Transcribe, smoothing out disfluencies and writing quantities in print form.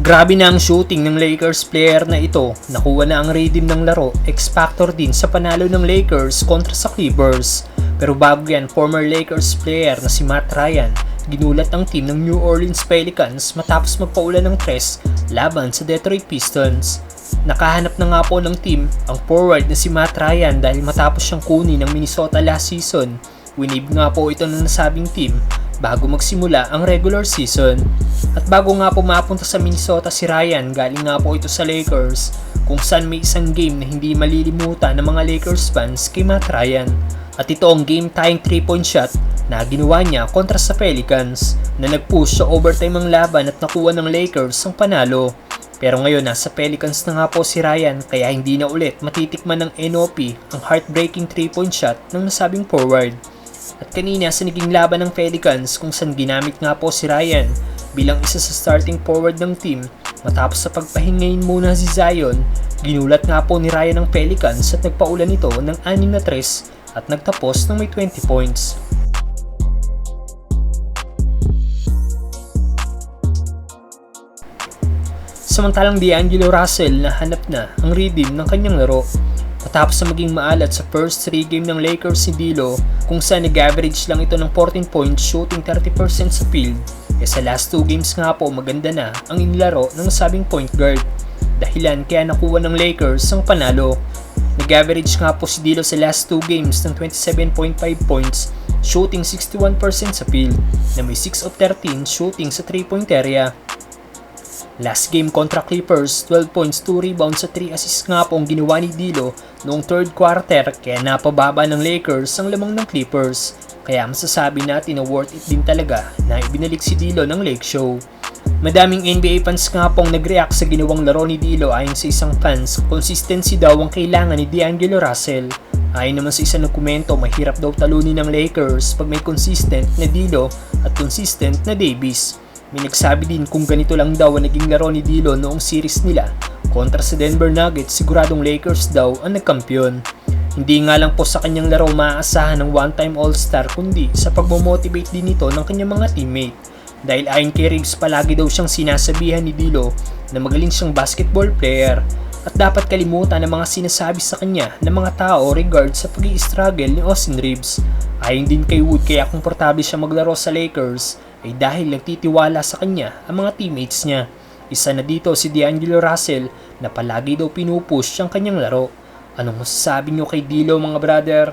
Grabe na ang shooting ng Lakers player na ito, nakuha na ang rhythm ng laro, X-factor din sa panalo ng Lakers kontra sa Clippers. Pero bago yan, former Lakers player na si Matt Ryan, ginulat ang team ng New Orleans Pelicans matapos magpaulan ng tres laban sa Detroit Pistons. Nakahanap na nga po ng team ang forward na si Matt Ryan dahil matapos siyang kunin ng Minnesota last season. Winib nga po ito ng nasabing team bago magsimula ang regular season. At bago nga po mapunta sa Minnesota si Ryan, galing nga po ito sa Lakers, kung saan may isang game na hindi malilimutan ng mga Lakers fans kay Matt Ryan. At ito ang game-tying 3-point shot na ginawa niya kontra sa Pelicans na nag-push sa overtime ang laban at nakuha ng Lakers ang panalo. Pero ngayon nasa Pelicans na nga po si Ryan kaya hindi na ulit matitikman ng NOP ang heartbreaking 3-point shot ng nasabing forward. At kanina sa naging laban ng Pelicans kung saan ginamit nga po si Ryan bilang isa sa starting forward ng team matapos sa pagpahingayin muna si Zion, ginulat nga po ni Ryan ng Pelicans at nagpaulan ito ng 6 na tres at nagtapos ng may 20 points. Samantalang D'Angelo Russell nahanap na ang rhythm ng kanyang laro. Matapos na maging maalat sa first 3 game ng Lakers si D'Lo kung saan nag-average lang ito ng 14 points shooting 30% sa field, sa last 2 games nga po maganda na ang inilaro ng nasabing point guard. Dahilan kaya nakuha ng Lakers ang panalo. Nag-average nga po si D'Lo sa last 2 games ng 27.5 points shooting 61% sa field na may 6 of 13 shooting sa 3-point area. Last game kontra Clippers, 12 points, 2 rebounds at 3 assists nga po ang ginawa ni D'Lo noong third quarter kaya napababa ng Lakers ang lamang ng Clippers. Kaya masasabi natin na worth it din talaga na ibinalik si D'Lo ng Lake Show. Madaming NBA fans nga pong nag-react sa ginawang laro ni D'Lo ayon sa isang fans, consistency daw ang kailangan ni D'Angelo Russell. Ayon naman sa isang nagkomento, mahirap daw talunin ng Lakers pag may consistent na D'Lo at consistent na Davis. May nagsabi din kung ganito lang daw ang naging laro ni D'Lo noong series nila kontra sa Denver Nuggets, siguradong Lakers daw ang nagkampiyon. Hindi nga lang po sa kanyang laro maaasahan ng one-time All-Star kundi sa pagmomotivate din nito ng kanyang mga teammate. Dahil ayon kay Riggs, palagi daw siyang sinasabihan ni D'Lo na magaling siyang basketball player at dapat kalimutan ang mga sinasabi sa kanya ng mga tao regard sa pag-i-struggle ni Austin Reeves. Ayon din kay Wood, kaya komportable siya maglaro sa Lakers ay dahil nagtitiwala sa kanya ang mga teammates niya. Isa na dito si D'Angelo Russell na palagi daw pinupush ang kanyang laro. Anong masasabi nyo kay D'Lo mga brother?